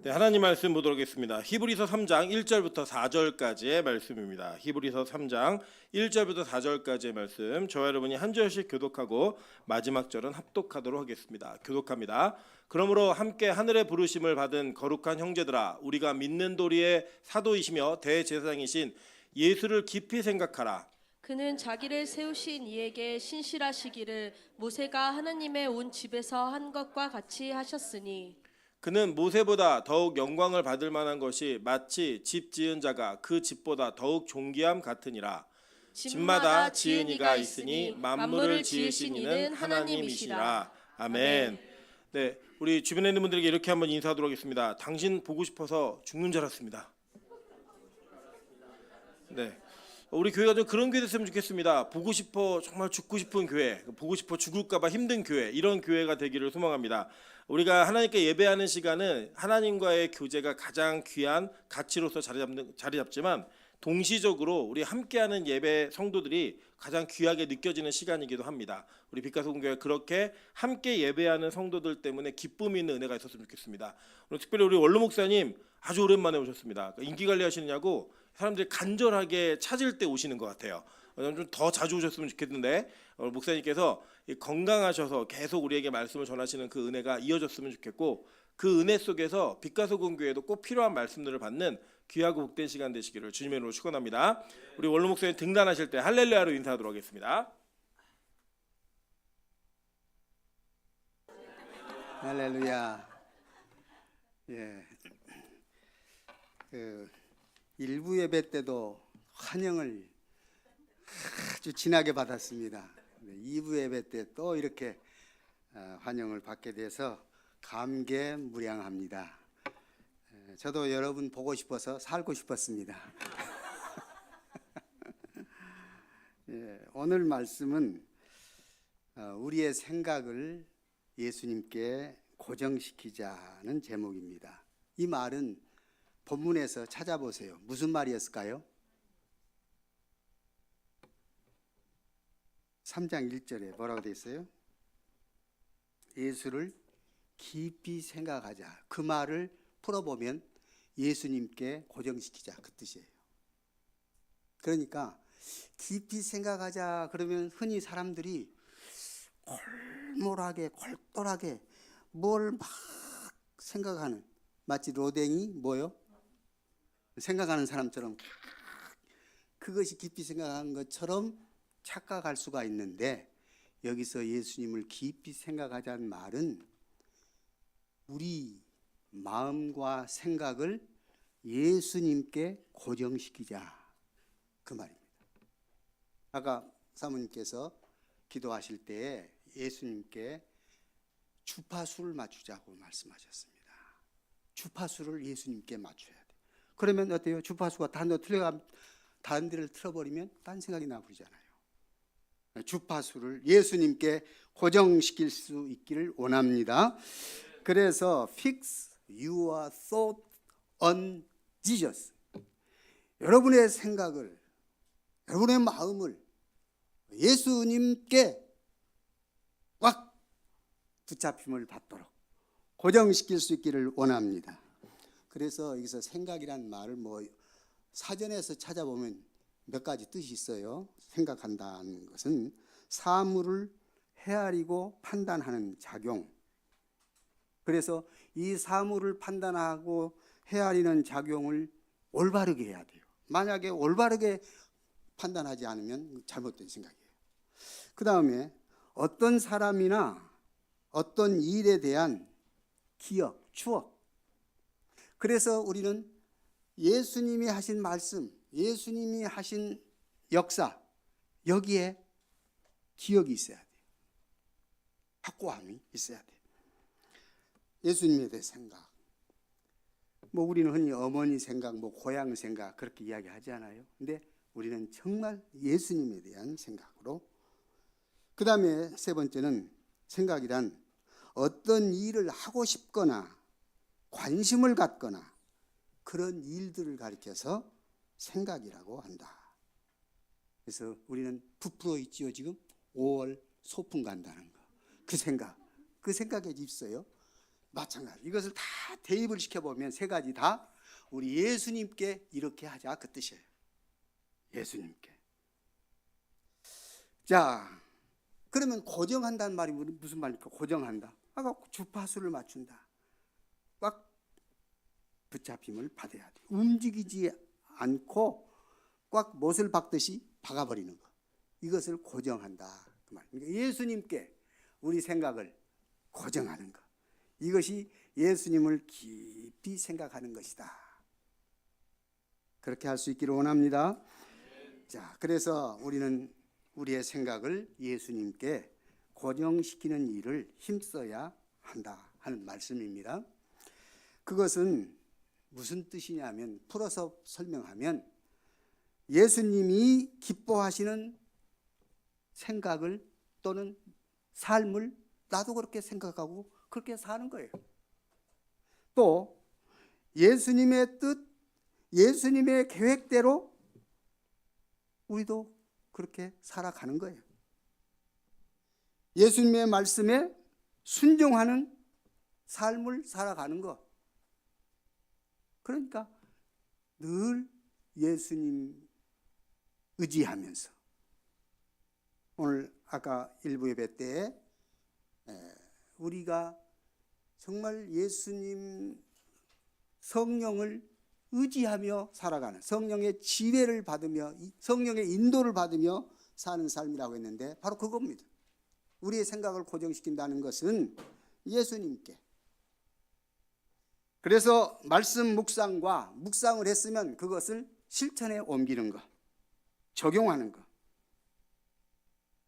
네, 하나님 말씀 보도록 하겠습니다. 히브리서 3장 1절부터 4절까지의 말씀입니다. 히브리서 3장 1절부터 4절까지의 말씀, 저와 여러분이 한 절씩 교독하고 마지막 절은 합독하도록 하겠습니다. 교독합니다. 그러므로 함께 하늘의 부르심을 받은 거룩한 형제들아, 우리가 믿는 도리의 사도이시며 대제사장이신 예수를 깊이 생각하라. 그는 자기를 세우신 이에게 신실하시기를 모세가 하나님의 온 집에서 한 것과 같이 하셨으니 그는 모세보다 더욱 영광을 받을 만한 것이 마치 집 지은 자가 그 집보다 더욱 존귀함 같으니라. 집마다 지은 이가 있으니 만물을 지으신 이는 하나님이시라. 아멘. 네, 우리 주변에 있는 분들에게 이렇게 한번 인사하도록 하겠습니다. 당신 보고 싶어서 죽는 줄 알았습니다. 네, 우리 교회가 좀 그런 교회 됐으면 좋겠습니다. 보고 싶어 정말 죽고 싶은 교회, 보고 싶어 죽을까봐 힘든 교회, 이런 교회가 되기를 소망합니다. 우리가 하나님께 예배하는 시간은 하나님과의 교제가 가장 귀한 가치로서 자리 잡지만 동시적으로 우리 함께하는 예배 성도들이 가장 귀하게 느껴지는 시간이기도 합니다. 우리 빛가소금교회 그렇게 함께 예배하는 성도들 때문에 기쁨이 있는 은혜가 있었으면 좋겠습니다. 오늘 특별히 우리 원로 목사님 아주 오랜만에 오셨습니다. 인기 관리하시느냐고 사람들이 간절하게 찾을 때 오시는 것 같아요. 좀 더 자주 오셨으면 좋겠는데 목사님께서 건강하셔서 계속 우리에게 말씀을 전하시는 그 은혜가 이어졌으면 좋겠고, 그 은혜 속에서 빛가소금 교회도 꼭 필요한 말씀들을 받는 귀하고 복된 시간 되시기를 주님의 이름으로 축원합니다. 우리 원로 목사님 등단하실 때 할렐루야로 인사하도록 하겠습니다. 할렐루야. 예. 일부 예배 때도 환영을 아주 진하게 받았습니다. 2부 예배 때 또 이렇게 환영을 받게 돼서 감개무량합니다. 저도 여러분 보고 싶어서 살고 싶었습니다. 예, 오늘 말씀은 우리의 생각을 예수님께 고정시키자는 제목입니다. 이 말은 본문에서 찾아보세요. 무슨 말이었을까요? 3장 1절에 뭐라고 되어 있어요? 예수를 깊이 생각하자. 그 말을 풀어보면 예수님께 고정시키자, 그 뜻이에요. 그러니까 깊이 생각하자 그러면 흔히 사람들이 골똘하게 뭘 막 생각하는, 마치 로댕이 뭐요? 생각하는 사람처럼 그것이 깊이 생각하는 것처럼 착각할 수가 있는데, 여기서 예수님을 깊이 생각하자는 말은 우리 마음과 생각을 예수님께 고정시키자, 그 말입니다. 아까 사모님께서 기도하실 때 예수님께 주파수를 맞추자고 말씀하셨습니다. 주파수를 예수님께 맞춰야 돼요. 그러면 어때요? 주파수가 다른 데를 틀어버리면 딴 생각이 나버리잖아요. 주파수를 예수님께 고정시킬 수 있기를 원합니다. 그래서 fix your thought on Jesus. 여러분의 생각을, 여러분의 마음을 예수님께 꽉 붙잡힘을 받도록 고정시킬 수 있기를 원합니다. 그래서 여기서 생각이란 말을 사전에서 찾아보면 몇 가지 뜻이 있어요. 생각한다는 것은 사물을 헤아리고 판단하는 작용. 그래서 이 사물을 판단하고 헤아리는 작용을 올바르게 해야 돼요. 만약에 올바르게 판단하지 않으면 잘못된 생각이에요. 그 다음에 어떤 사람이나 어떤 일에 대한 기억, 추억. 그래서 우리는 예수님이 하신 말씀, 예수님이 하신 역사, 여기에 기억이 있어야 돼요. 확고함이 있어야 돼요. 예수님에 대해 생각. 우리는 흔히 어머니 생각, 고향 생각 그렇게 이야기하지 않아요? 근데 우리는 정말 예수님에 대한 생각으로. 그 다음에 세 번째는 생각이란 어떤 일을 하고 싶거나 관심을 갖거나 그런 일들을 가리켜서 생각이라고 한다. 그래서 우리는 부풀어 있지요. 지금 5월 소풍 간다는 거. 그 생각에 있어요. 마찬가지. 이것을 다 대입을 시켜보면 세 가지 다 우리 예수님께 이렇게 하자 그 뜻이에요. 예수님께. 자, 그러면 고정한다는 말이 무슨 말입니까? 고정한다. 아까 주파수를 맞춘다. 꽉 붙잡힘을 받아야 돼. 움직이지 않고 꽉 못을 박듯이 박아버리는 거. 이것을 고정한다. 그 말. 그러니까 예수님께 우리 생각을 고정하는 것. 이것이 예수님을 깊이 생각하는 것이다. 그렇게 할 수 있기를 원합니다. 자, 그래서 우리는 우리의 생각을 예수님께 고정시키는 일을 힘써야 한다 하는 말씀입니다. 그것은 무슨 뜻이냐면, 풀어서 설명하면 예수님이 기뻐하시는 생각을 또는 삶을 나도 그렇게 생각하고 그렇게 사는 거예요. 또 예수님의 뜻, 예수님의 계획대로 우리도 그렇게 살아가는 거예요. 예수님의 말씀에 순종하는 삶을 살아가는 것. 그러니까 늘 예수님 의지하면서, 오늘 아까 일부 예배 때 우리가 정말 예수님 성령을 의지하며 살아가는, 성령의 지혜를 받으며 성령의 인도를 받으며 사는 삶이라고 했는데 바로 그겁니다. 우리의 생각을 고정시킨다는 것은 예수님께. 그래서 말씀 묵상을 했으면 그것을 실천에 옮기는 것, 적용하는 것.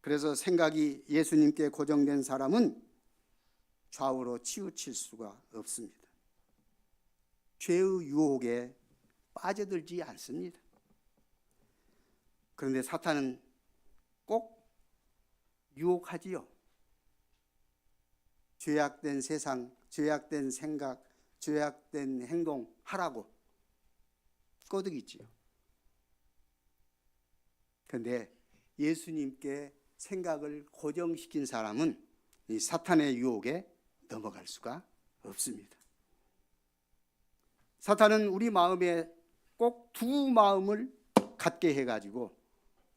그래서 생각이 예수님께 고정된 사람은 좌우로 치우칠 수가 없습니다. 죄의 유혹에 빠져들지 않습니다. 그런데 사탄은 꼭 유혹하지요. 죄악된 세상, 죄악된 생각, 죄악된 행동 하라고 꼬드기지요. 그런데 예수님께 생각을 고정시킨 사람은 이 사탄의 유혹에 넘어갈 수가 없습니다. 사탄은 우리 마음에 꼭 두 마음을 갖게 해가지고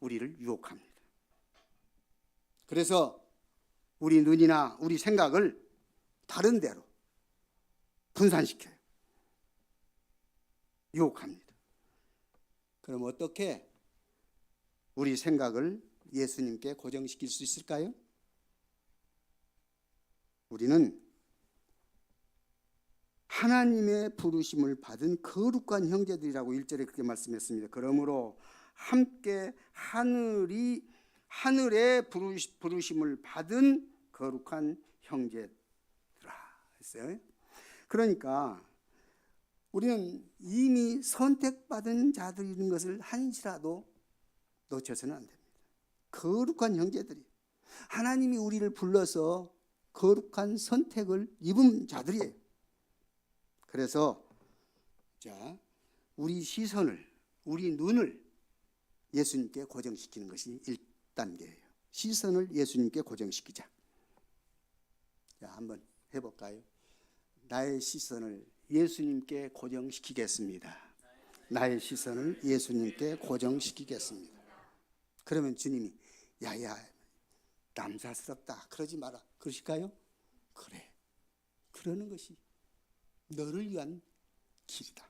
우리를 유혹합니다. 그래서 우리 눈이나 우리 생각을 다른 데로 분산시켜요. 유혹합니다. 그럼 어떻게 우리 생각을 예수님께 고정시킬 수 있을까요? 우리는 하나님의 부르심을 받은 거룩한 형제들이라고 1절에 그렇게 말씀했습니다. 그러므로 함께 하늘의 부르심을 받은 거룩한 형제들아 했어요. 그러니까 우리는 이미 선택받은 자들인 것을 한시라도 놓쳐서는 안 됩니다. 거룩한 형제들이, 하나님이 우리를 불러서 거룩한 선택을 입은 자들이에요. 그래서 자, 우리 시선을, 우리 눈을 예수님께 고정시키는 것이 1단계예요. 시선을 예수님께 고정시키자. 자, 한번 해볼까요? 나의 시선을 예수님께 고정시키겠습니다. 나의 시선을 예수님께 고정시키겠습니다. 그러면 주님이 야야 남사스럽다 그러지 마라 그러실까요? 그래, 그러는 것이 너를 위한 길이다.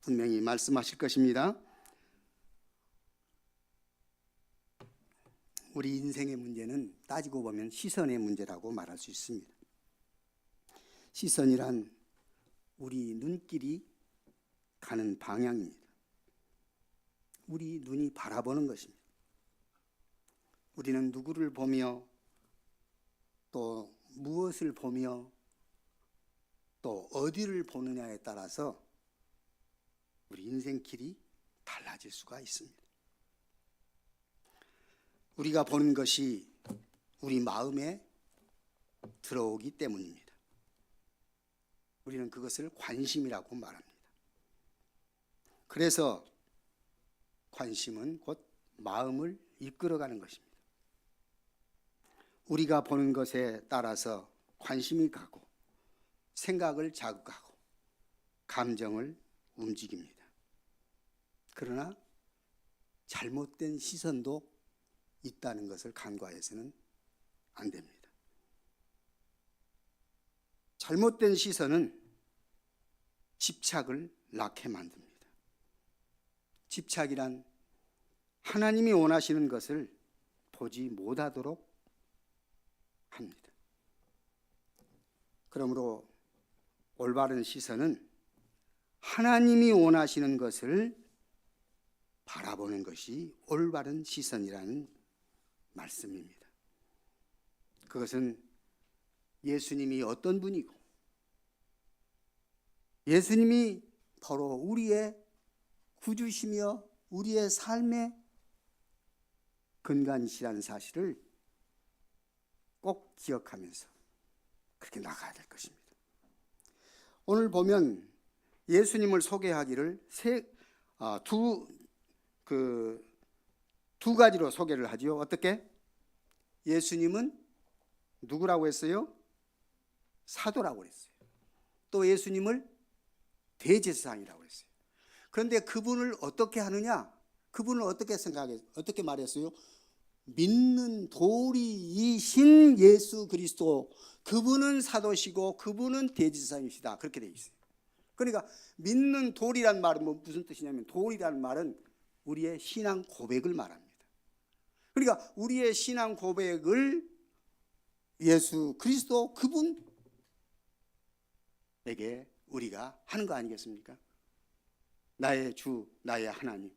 분명히 말씀하실 것입니다. 우리 인생의 문제는 따지고 보면 시선의 문제라고 말할 수 있습니다. 시선이란 우리 눈길이 가는 방향입니다. 우리 눈이 바라보는 것입니다. 우리는 누구를 보며 또 무엇을 보며 또 어디를 보느냐에 따라서 우리 인생 길이 달라질 수가 있습니다. 우리가 보는 것이 우리 마음에 들어오기 때문입니다. 우리는 그것을 관심이라고 말합니다. 그래서 관심은 곧 마음을 이끌어가는 것입니다. 우리가 보는 것에 따라서 관심이 가고 생각을 자극하고 감정을 움직입니다. 그러나 잘못된 시선도 있다는 것을 간과해서는 안 됩니다. 잘못된 시선은 집착을 낳게 만듭니다. 집착이란 하나님이 원하시는 것을 보지 못하도록 합니다. 그러므로 올바른 시선은 하나님이 원하시는 것을 바라보는 것이 올바른 시선이라는 말씀입니다. 그것은 예수님이 어떤 분이고 예수님이 바로 우리의 구주시며 우리의 삶의 근간이시라는 사실을 꼭 기억하면서 그렇게 나가야 될 것입니다. 오늘 보면 예수님을 소개하기를 두 가지로 소개를 하지요. 어떻게? 예수님은 누구라고 했어요? 사도라고 했어요. 또 예수님을 대제사장이라고 했어요. 그런데 그분을 어떻게 하느냐? 그분을 어떻게 어떻게 말했어요? 믿는 도리이신 예수 그리스도, 그분은 사도시고 그분은 대제사장이시다. 그렇게 되어 있어요. 그러니까 믿는 도리란 말은 무슨 뜻이냐면, 도리라는 말은 우리의 신앙 고백을 말합니다. 그러니까 우리의 신앙 고백을 예수 그리스도 그분에게 우리가 하는 거 아니겠습니까? 나의 주, 나의 하나님.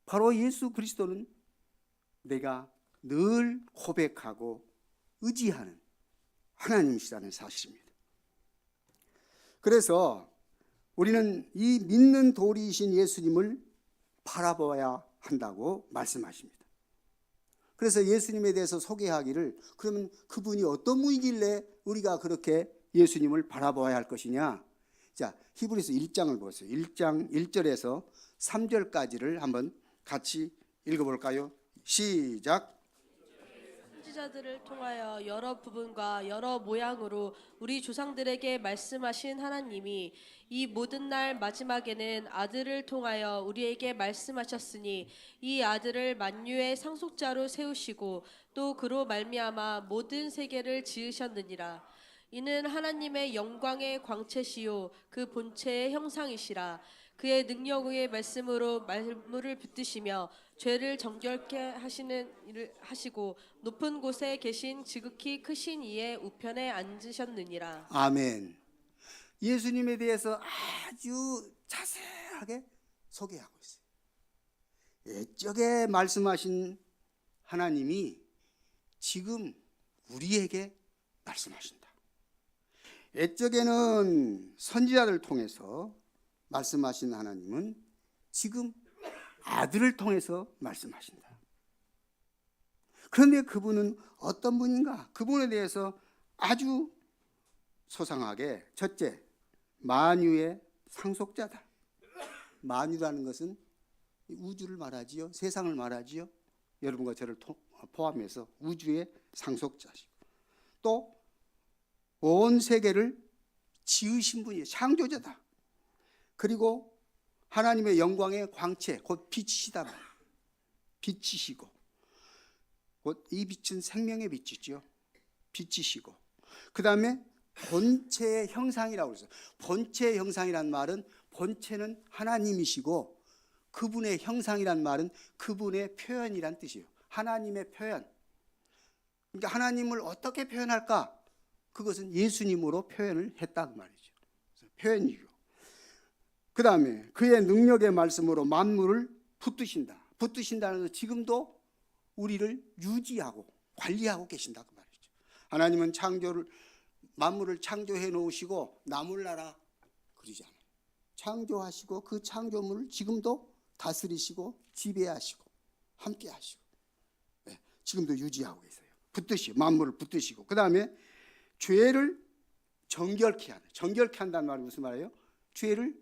바로 예수 그리스도는 내가 늘 고백하고 의지하는 하나님이시라는 사실입니다. 그래서 우리는 이 믿는 도리이신 예수님을 바라봐야 한다고 말씀하십니다. 그래서 예수님에 대해서 소개하기를, 그러면 그분이 어떤 분이길래 우리가 그렇게 예수님을 바라봐야 할 것이냐? 자, 히브리서 1장을 보세요. 1장 1절에서 3절까지를 한번 같이 읽어볼까요? 시작. 선지자들을 통하여 여러 부분과 여러 모양으로 우리 조상들에게 말씀하신 하나님이 이 모든 날 마지막에는 아들을 통하여 우리에게 말씀하셨으니, 이 아들을 만유의 상속자로 세우시고 또 그로 말미암아 모든 세계를 지으셨느니라. 이는 하나님의 영광의 광채시요 그 본체의 형상이시라. 그의 능력 의의 말씀으로 만물을 붙드시며 죄를 정결케 하시는 일을 하시고 높은 곳에 계신 지극히 크신 이의 우편에 앉으셨느니라. 아멘. 예수님에 대해서 아주 자세하게 소개하고 있어요. 옛적에 말씀하신 하나님이 지금 우리에게 말씀하신다. 옛적에는 선지자를 통해서 말씀하신 하나님은 지금 아들을 통해서 말씀하신다. 그런데 그분은 어떤 분인가? 그분에 대해서 아주 소상하게, 첫째, 만유의 상속자다. 만유라는 것은 우주를 말하지요, 세상을 말하지요. 여러분과 저를 포함해서 우주의 상속자시고, 또 온 세계를 지으신 분이 창조자다. 그리고 하나님의 영광의 광채, 곧 빛이시다. 빛이시고, 곧 이 빛은 생명의 빛이죠. 빛이시고, 그 다음에 본체의 형상이라고 그랬어요. 본체의 형상이란 말은, 본체는 하나님이시고 그분의 형상이란 말은 그분의 표현이란 뜻이에요. 하나님의 표현. 그러니까 하나님을 어떻게 표현할까? 그것은 예수님으로 표현을 했다 그 말이죠. 표현이고, 그 다음에 그의 능력의 말씀으로 만물을 붙드신다. 붙드신다는 것은 지금도 우리를 유지하고 관리하고 계신다 그 말이죠. 하나님은 만물을 창조해 놓으시고 나몰라라 그러지 않아요. 창조하시고 그 창조물을 지금도 다스리시고 지배하시고 함께 하시고, 네, 지금도 유지하고 계세요. 만물을 붙드시고, 그 다음에 죄를 정결케 하는, 정결케 한다는 말이 무슨 말이에요? 죄를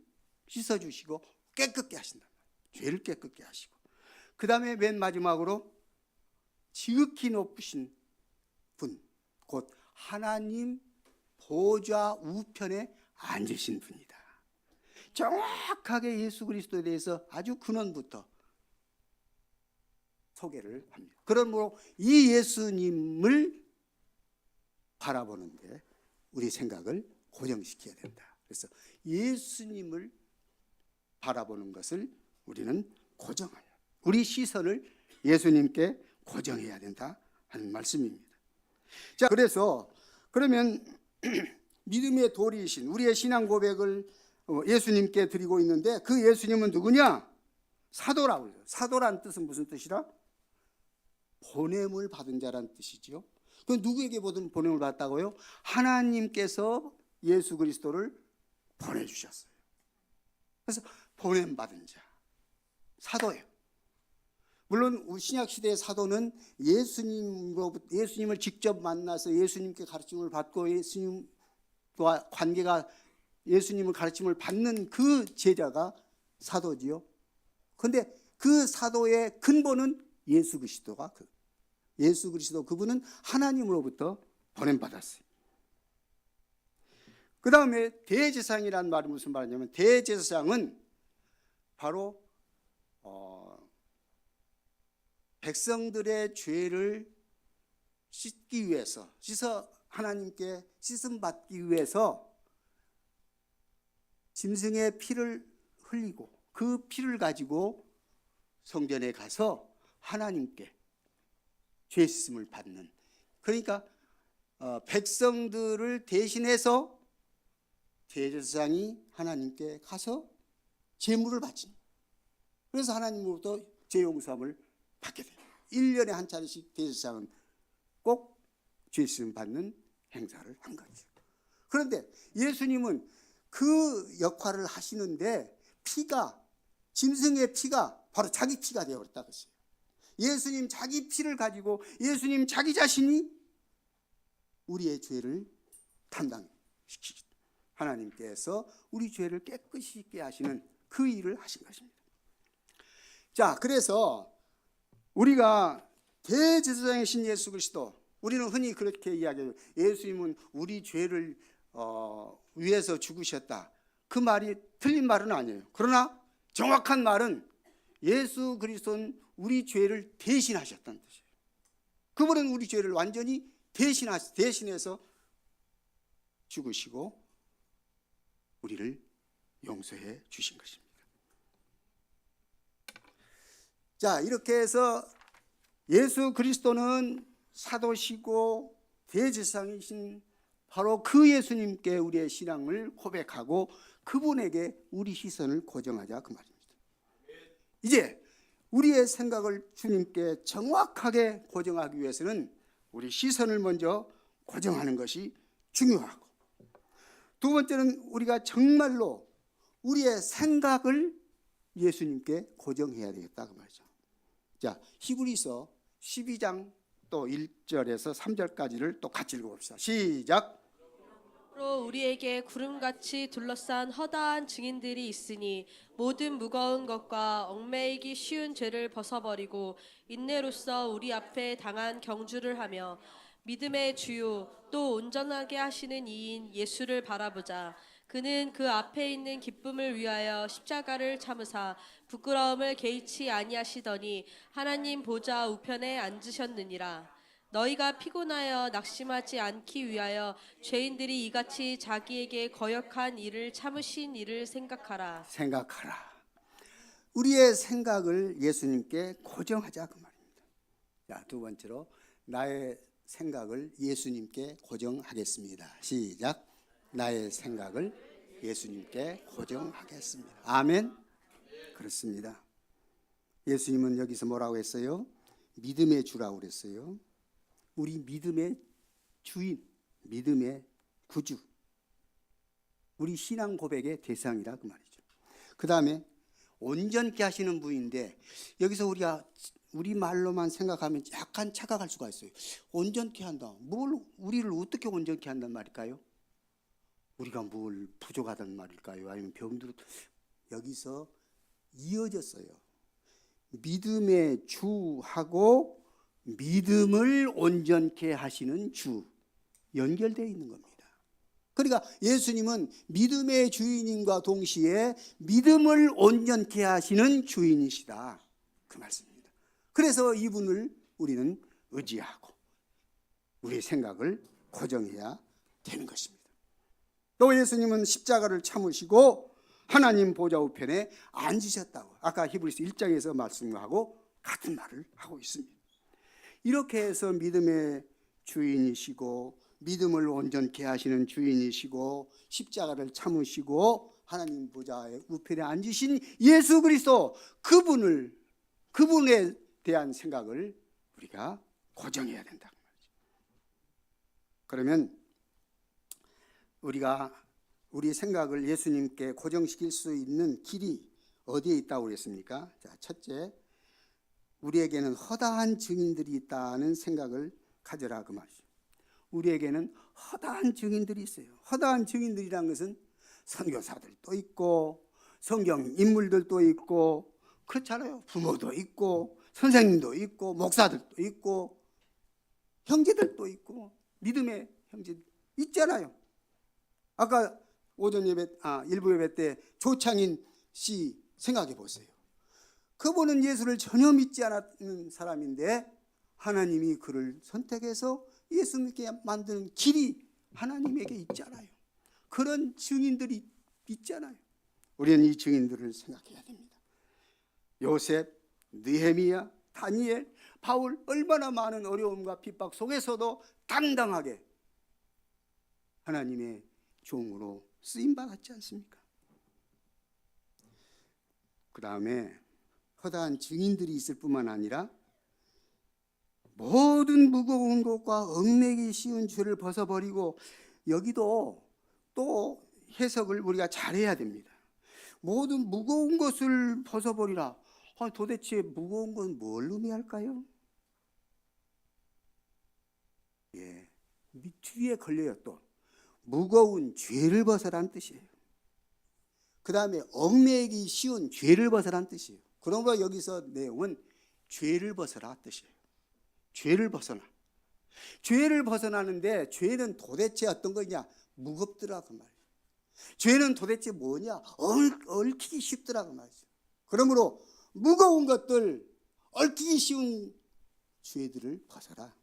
씻어주시고 깨끗게 하신다. 죄를 깨끗게 하시고, 그 다음에 맨 마지막으로 지극히 높으신 분, 곧 하나님 보좌 우편에 앉으신 분이다. 정확하게 예수 그리스도에 대해서 아주 근원부터 소개를 합니다. 그러므로 이 예수님을 바라보는데 우리 생각을 고정시켜야 된다. 그래서 예수님을 바라보는 것을 우리는 고정해야, 우리 시선을 예수님께 고정해야 된다 하는 말씀입니다. 자, 그래서 그러면 믿음의 도리이신 우리의 신앙 고백을 예수님께 드리고 있는데 그 예수님은 누구냐? 사도라고 해요. 사도란 뜻은 무슨 뜻이라? 보냄을 받은 자란 뜻이죠. 그 누구에게 보냄을 받았다고요? 하나님께서 예수 그리스도를 보내주셨어요. 그래서 보냄 받은 자, 사도예요. 물론 신약 시대의 사도는 예수님을 직접 만나서 예수님께 가르침을 받고 예수님과 관계가, 예수님을 가르침을 받는 그 제자가 사도지요. 그런데 그 사도의 근본은 예수 그리스도가, 예수 그리스도 그분은 하나님으로부터 보냄 받았어요. 그 다음에 대제사장이라는 말이 무슨 말이냐면, 대제사장은 바로 백성들의 죄를 씻기 위해서, 하나님께 씻음 받기 위해서 짐승의 피를 흘리고 그 피를 가지고 성전에 가서 하나님께 죄 씻음을 받는, 그러니까 백성들을 대신해서 대제사장이 하나님께 가서 제물을 바칩니다. 그래서 하나님으로부터 죄 용서함을 받게 됩니다. 1년에 한 차례씩 대제사장은 꼭 죄 씻음 받는 행사를 한 거죠. 그런데 예수님은 그 역할을 하시는데 짐승의 피가 바로 자기 피가 되어버렸다 그랬어요. 예수님 자기 피를 가지고 예수님 자기 자신이 우리의 죄를 담당시키죠. 하나님께서 우리 죄를 깨끗이 씻게 하시는 그 일을 하신 것입니다. 자, 그래서 우리가 대제사장이신 예수 그리스도, 우리는 흔히 그렇게 이야기해요. 예수님은 우리 죄를 위해서 죽으셨다. 그 말이 틀린 말은 아니에요. 그러나 정확한 말은 예수 그리스도는 우리 죄를 대신하셨다는 뜻이에요. 그분은 우리 죄를 완전히 대신해서 죽으시고 우리를 용서해 주신 것입니다. 자, 이렇게 해서 예수 그리스도는 사도시고 대제사장이신 바로 그 예수님께 우리의 신앙을 고백하고 그분에게 우리 시선을 고정하자, 그 말입니다. 이제 우리의 생각을 주님께 정확하게 고정하기 위해서는 우리 시선을 먼저 고정하는 것이 중요하고, 두 번째는 우리가 정말로 우리의 생각을 예수님께 고정해야 되겠다, 그 말이죠. 자, 히브리서 12장 또 1절에서 3절까지를 또 같이 읽어봅시다. 시작. 로 우리에게 구름같이 둘러싼 허다한 증인들이 있으니 모든 무거운 것과 얽매이기 쉬운 죄를 벗어버리고 인내로써 우리 앞에 당한 경주를 하며 믿음의 주요 또 온전하게 하시는 이인 예수를 바라보자. 그는 그 앞에 있는 기쁨을 위하여 십자가를 참으사 부끄러움을 개의치 아니하시더니 하나님 보좌 우편에 앉으셨느니라. 너희가 피곤하여 낙심하지 않기 위하여 죄인들이 이같이 자기에게 거역한 일을 참으신 일을 생각하라. 우리의 생각을 예수님께 고정하자, 그 말입니다. 자, 두 번째로 나의 생각을 예수님께 고정하겠습니다. 시작. 나의 생각을 예수님께 고정하겠습니다. 아멘. 그렇습니다. 예수님은 여기서 뭐라고 했어요? 믿음의 주라고 그랬어요. 우리 믿음의 주인, 믿음의 구주, 우리 신앙 고백의 대상이라 그 말이죠. 그 다음에 온전케 하시는 분인데, 여기서 우리 말로만 생각하면 약간 착각할 수가 있어요. 온전케 한다. 우리를 어떻게 온전케 한단 말일까요? 우리가 뭘 부족하단 말일까요? 아니면 병들어? 여기서 이어졌어요. 믿음의 주하고 믿음을 온전케 하시는 주, 연결되어 있는 겁니다. 그러니까 예수님은 믿음의 주인님과 동시에 믿음을 온전케 하시는 주인이시다, 그 말씀입니다. 그래서 이분을 우리는 의지하고 우리의 생각을 고정해야 되는 것입니다. 또 예수님은 십자가를 참으시고 하나님 보좌 우편에 앉으셨다고 아까 히브리서 1장에서 말씀하고 같은 말을 하고 있습니다. 이렇게 해서 믿음의 주인이시고 믿음을 온전케 하시는 주인이시고 십자가를 참으시고 하나님 보좌의 우편에 앉으신 예수 그리스도, 그분에 대한 생각을 우리가 고정해야 된다. 그러면 우리가 우리 생각을 예수님께 고정시킬 수 있는 길이 어디에 있다고 그랬습니까? 자, 첫째, 우리에게는 허다한 증인들이 있다는 생각을 가져라, 그 말이죠. 우리에게는 허다한 증인들이 있어요. 허다한 증인들이란 것은 선교사들도 있고 성경 인물들도 있고 그렇잖아요. 부모도 있고 선생님도 있고 목사들도 있고 형제들도 있고 믿음의 형제 있잖아요. 아까 오전 예배, 일부 예배 때 조창인 씨 생각해 보세요. 그분은 예수를 전혀 믿지 않았는 사람인데 하나님이 그를 선택해서 예수 믿게 만드는 길이 하나님에게 있잖아요. 그런 증인들이 있잖아요. 우리는 이 증인들을 생각해야 됩니다. 요셉, 느헤미야, 다니엘, 바울, 얼마나 많은 어려움과 핍박 속에서도 당당하게 하나님의 종으로 쓰임받았지 않습니까? 그 다음에 허다한 증인들이 있을 뿐만 아니라 모든 무거운 것과 얽매기 쉬운 죄를 벗어버리고, 여기도 또 해석을 우리가 잘해야 됩니다. 모든 무거운 것을 벗어버리라. 도대체 무거운 건 뭘 의미할까요? 예, 뒤에 걸려요. 또 무거운 죄를 벗어라는 뜻이에요. 그 다음에 얽매이기 쉬운 죄를 벗어라는 뜻이에요. 그러므로 여기서 내용은 죄를 벗어라 뜻이에요. 죄를 벗어나. 죄를 벗어나는데 죄는 도대체 어떤 거냐? 무겁더라 그 말이에요. 죄는 도대체 뭐냐? 얽히기 쉽더라 그 말이죠. 그러므로 무거운 것들, 얽히기 쉬운 죄들을 벗어라.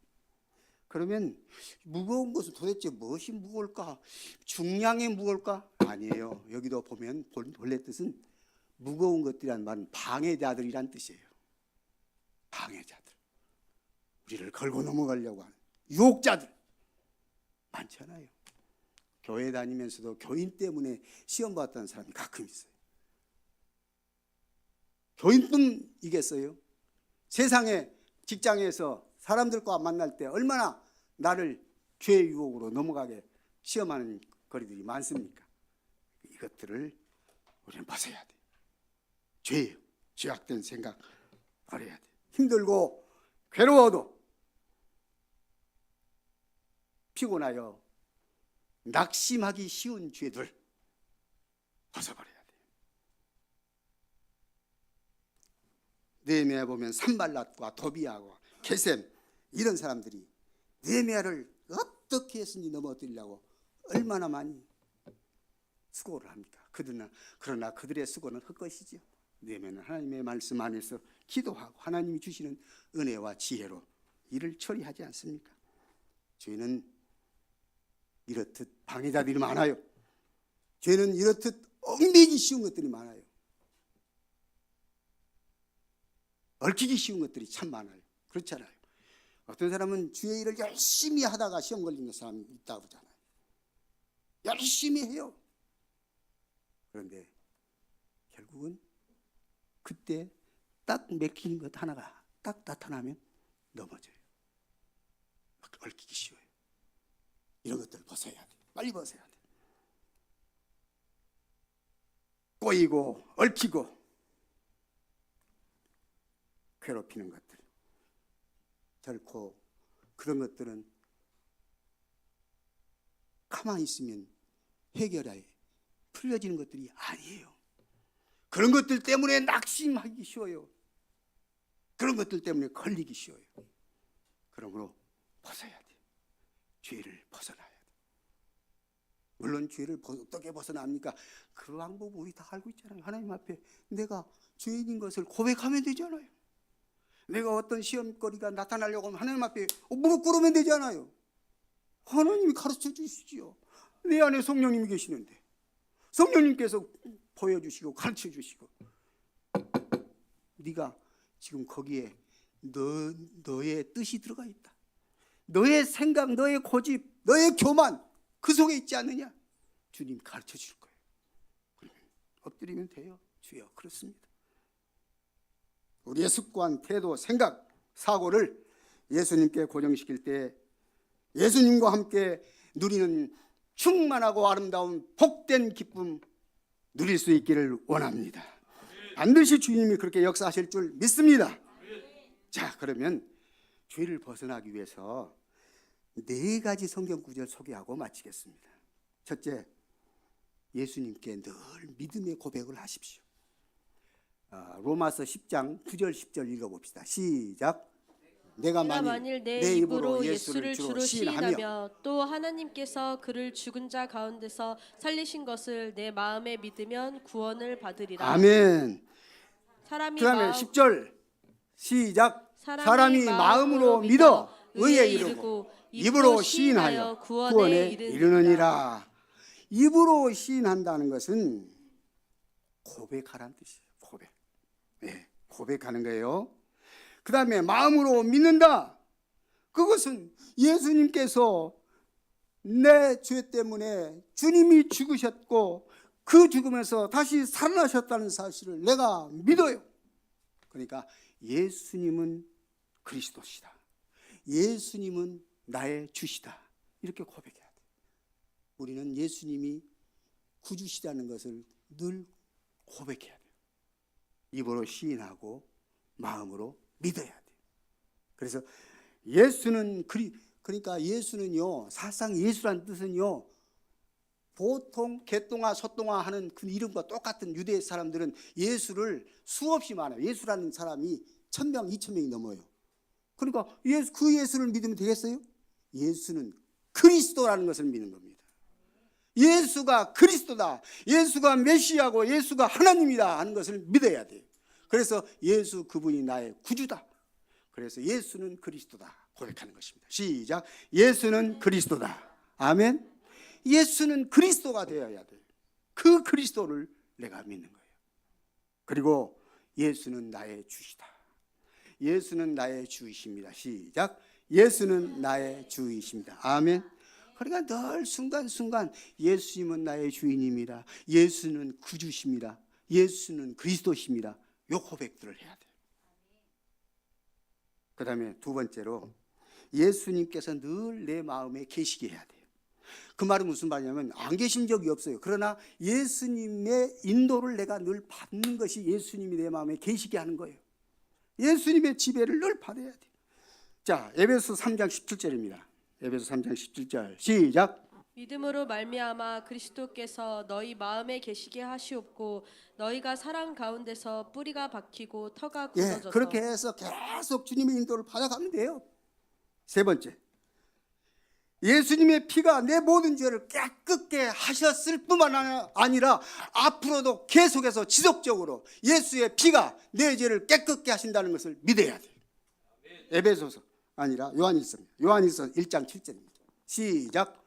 그러면 무거운 것은 도대체 무엇이 무거울까? 중량이 무거울까? 아니에요. 여기도 보면 본래 뜻은 무거운 것들이란 말은 방해자들이란 뜻이에요. 방해자들. 우리를 걸고 넘어가려고 하는 유혹자들 많잖아요. 교회 다니면서도 교인 때문에 시험 봤다는 사람이 가끔 있어요. 교인뿐이겠어요? 세상에 직장에서 사람들과 만날 때 얼마나 나를 죄의 유혹으로 넘어가게 시험하는 거리들이 많습니까? 이것들을 우리는 벗어야 돼. 죄예요. 죄악된 생각 버려야 돼. 힘들고 괴로워도 피곤하여 낙심하기 쉬운 죄들 벗어버려야 돼요. 느헤미야 보면 산발랏과 도비아와 게셈 이런 사람들이 느헤미야를 어떻게 했는지 넘어뜨리려고 얼마나 많이 수고를 합니까? 그러나 그들의 수고는 헛것이죠. 느헤미야는 하나님의 말씀 안에서 기도하고 하나님이 주시는 은혜와 지혜로 일을 처리하지 않습니까? 죄는 이렇듯 방해자들이 많아요. 죄는 이렇듯 얽매기 쉬운 것들이 많아요. 얽히기 쉬운 것들이 참 많아요. 그렇잖아요. 어떤 사람은 주의 일을 열심히 하다가 시험 걸리는 사람이 있다고 하잖아요. 열심히 해요. 그런데 결국은 그때 딱 맥히는 것 하나가 딱 나타나면 넘어져요. 얽히기 쉬워요. 이런 것들을 벗어야 돼. 빨리 벗어야 돼. 꼬이고 얽히고 괴롭히는 것들, 결코 그런 것들은 가만히 있으면 해결해 풀려지는 것들이 아니에요. 그런 것들 때문에 낙심하기 쉬워요. 그런 것들 때문에 걸리기 쉬워요. 그러므로 벗어야 돼요. 죄를 벗어나야 돼. 물론 죄를 어떻게 벗어납니까? 그 방법 우리 다 알고 있잖아요. 하나님 앞에 내가 죄인인 것을 고백하면 되잖아요. 내가 어떤 시험거리가 나타나려고 하면 하나님 앞에 무릎 꿇으면 되잖아요. 하나님이 가르쳐 주시지요. 내 안에 성령님이 계시는데 성령님께서 보여주시고 가르쳐 주시고, 네가 지금 거기에 너의 뜻이 들어가 있다. 너의 생각, 너의 고집, 너의 교만 그 속에 있지 않느냐? 주님 가르쳐 줄 거예요. 그러면 엎드리면 돼요. 주여, 그렇습니다. 우리의 습관, 태도, 생각, 사고를 예수님께 고정시킬 때 예수님과 함께 누리는 충만하고 아름다운 복된 기쁨 누릴 수 있기를 원합니다. 반드시 주님이 그렇게 역사하실 줄 믿습니다. 자, 그러면 죄를 벗어나기 위해서 4가지 성경 구절 소개하고 마치겠습니다. 첫째, 예수님께 늘 믿음의 고백을 하십시오. 로마서 10장 9절 10절 읽어봅시다. 시작. 내가 만일 내 입으로 예수를 주로 시인하며 또 하나님께서 그를 죽은 자 가운데서 살리신 것을 내 마음에 믿으면 구원을 받으리라. 아멘. 사람이 그다음에 마음, 10절 시작. 사람이 마음으로 믿어 의에 이르고 입으로 시인하여 구원에 이르느니라. 입으로 시인한다는 것은 고백하라는 뜻이에요. 고백. 네, 고백하는 거예요. 그 다음에 마음으로 믿는다. 그것은 예수님께서 내 죄 때문에 주님이 죽으셨고 그 죽음에서 다시 살아나셨다는 사실을 내가 믿어요. 그러니까 예수님은 그리스도시다. 예수님은 나의 주시다. 이렇게 고백해야 돼. 우리는 예수님이 구주시다는 것을 늘 고백해야 돼요. 입으로 시인하고 마음으로 믿어야 돼요. 그래서 예수는 그러니까 예수는요, 사실상 예수란 뜻은요, 보통 개똥아 소똥아 하는 그 이름과 똑같은 유대 사람들은 예수를 수없이 많아요. 예수라는 사람이 1000명, 2000명이 넘어요. 그러니까 그 예수를 믿으면 되겠어요? 예수는 그리스도라는 것을 믿는 겁니다. 예수가 그리스도다, 예수가 메시아고 예수가 하나님이다 하는 것을 믿어야 돼요. 그래서 예수 그분이 나의 구주다. 그래서 예수는 그리스도다 고백하는 것입니다. 시작. 예수는 그리스도다. 아멘. 예수는 그리스도가 되어야 돼요. 그 그리스도를 내가 믿는 거예요. 그리고 예수는 나의 주시다. 예수는 나의 주이십니다. 시작. 예수는 나의 주이십니다. 아멘. 그러니까 늘 순간순간 예수님은 나의 주인입니다. 예수는 구주십니다. 예수는 그리스도십니다. 요 고백들을 해야 돼요. 그 다음에 두 번째로 예수님께서 늘 내 마음에 계시게 해야 돼요. 그 말은 무슨 말이냐면 안 계신 적이 없어요. 그러나 예수님의 인도를 내가 늘 받는 것이 예수님이 내 마음에 계시게 하는 거예요. 예수님의 지배를 늘 받아야 돼요. 자, 에베소 3장 17절입니다. 에베소 3장 17절 시작. 믿음으로 말미암아 그리스도께서 너희 마음에 계시게 하시옵고 너희가 사랑 가운데서 뿌리가 박히고 터가 굳어져서. 그렇게 해서 계속 주님의 인도를 받아가면 돼요. 세 번째, 예수님의 피가 내 모든 죄를 깨끗게 하셨을 뿐만 아니라 앞으로도 계속해서 지속적으로 예수의 피가 내 죄를 깨끗게 하신다는 것을 믿어야 돼요. 에베소서 아니라 요한일서 1장 7절입니다. 시작.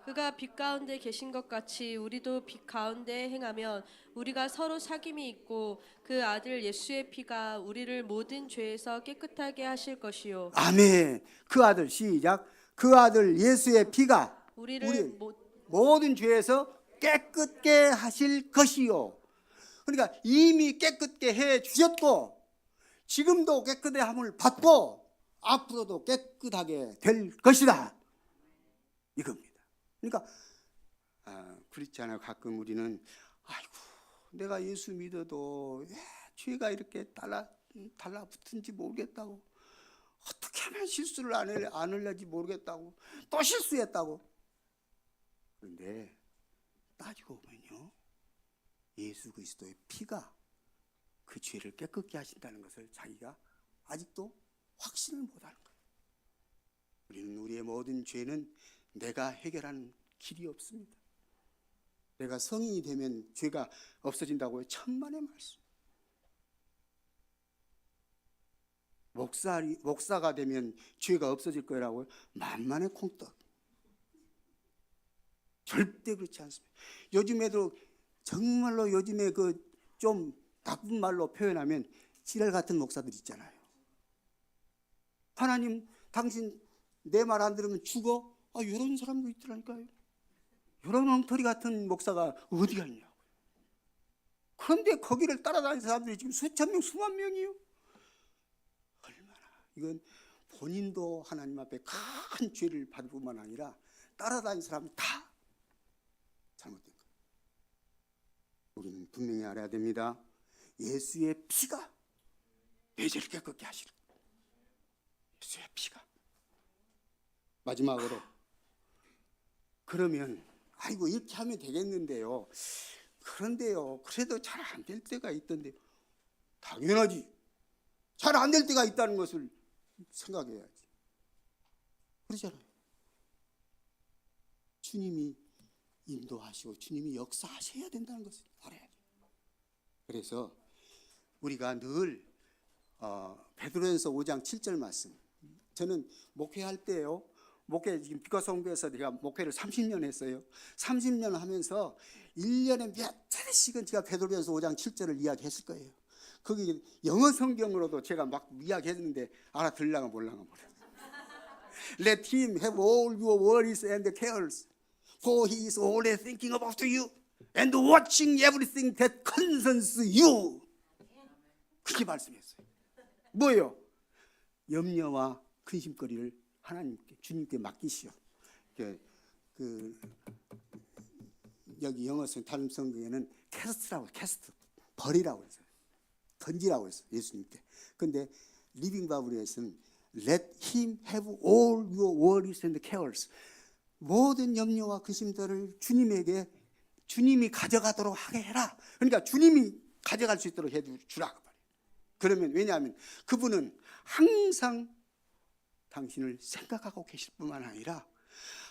그가 빛 가운데 계신 것 같이 우리도 빛 가운데 행하면 우리가 서로 사귐이 있고 그 아들 예수의 피가 우리를 모든 죄에서 깨끗하게 하실 것이요. 아멘. 그 아들 시작. 그 아들 예수의 피가 우리를 모든 죄에서 깨끗게 하실 것이요. 그러니까 이미 깨끗게 해 주셨고 지금도 깨끗해 함을 받고 앞으로도 깨끗하게 될 것이다. 이겁니다. 그러니까 그렇지 않아요. 가끔 우리는 아이고 내가 예수 믿어도 왜 죄가 이렇게 달라붙은지 모르겠다고, 어떻게 하면 실수를 안 하려지 모르겠다고, 또 실수했다고. 그런데 따지고 보면요, 예수 그리스도의 피가 그 죄를 깨끗게 하신다는 것을 자기가 아직도 확신을 못하는 거예요. 우리는 우리의 모든 죄는 내가 해결하는 길이 없습니다. 내가 성인이 되면 죄가 없어진다고요? 천만의 말씀. 목사가 되면 죄가 없어질 거라고요? 만만의 콩떡. 절대 그렇지 않습니다. 요즘에도 정말로 요즘에 그 좀 나쁜 말로 표현하면 지랄 같은 목사들 있잖아요. 하나님, 당신 내 말 안 들으면 죽어? 이런 사람도 있더라니까요. 이런 엉터리 같은 목사가 어디가 있냐고요. 그런데 거기를 따라다니는 사람들이 지금 수천 명, 수만 명이요. 얼마나 이건 본인도 하나님 앞에 큰 죄를 받을 뿐만 아니라 따라다니는 사람이 다 잘못된 거예요. 우리는 분명히 알아야 됩니다. 예수의 피가 내 죄를 깨끗게 하시는 거예요. 예수의 피가. 마지막으로, 그러면 아이고 이렇게 하면 되겠는데요. 그런데요, 그래도 잘 안 될 때가 있던데. 당연하지. 잘 안 될 때가 있다는 것을 생각해야지. 그러잖아요. 주님이 인도하시고 주님이 역사하셔야 된다는 것을 알아야 돼요. 그래서 우리가 늘 베드로전서 5장 7절 말씀, 저는 목회할 때요, 목회 지금 비과성교에서 제가 목회를 30년 했어요. 30년 하면서 1년에 몇 차례씩은 제가 베드로전서 5장 7절을 이야기했을 거예요. 거기 영어 성경으로도 제가 막 이야기했는데 알아들으려고 몰라가 모르. Let him have all your worries and cares, for he is always thinking about you and watching everything that concerns you. 그렇게 말씀했어요. 뭐예요? 염려와 근심거리를 하나님께, 주님께 맡기시오. 여기 영어성 다른 성경에는 캐스트라고, 캐스트, 버리라고 했어요. 던지라고 했어요, 예수님께. 근데 리빙 바이블에서는 Let him have all your worries and cares. 모든 염려와 근심들을 주님에게, 주님이 가져가도록 하게 해라. 그러니까 주님이 가져갈 수 있도록 해주라. 그러면, 왜냐하면 그분은 항상 당신을 생각하고 계실 뿐만 아니라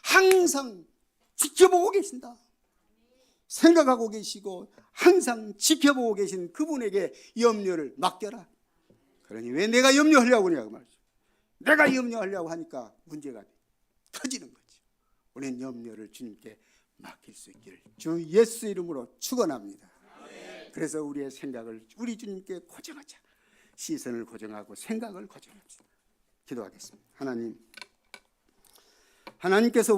항상 지켜보고 계신다. 생각하고 계시고 항상 지켜보고 계신 그분에게 염려를 맡겨라. 그러니 왜 내가 염려하려고 그러냐고 말이죠. 내가 염려하려고 하니까 문제가 터지는 거죠. 우리는 염려를 주님께 맡길 수 있기를 주 예수 이름으로 축원합니다. 그래서 우리의 생각을 우리 주님께 고정하자. 시선을 고정하고 생각을 고정합시다. 기도하겠습니다. 하나님께서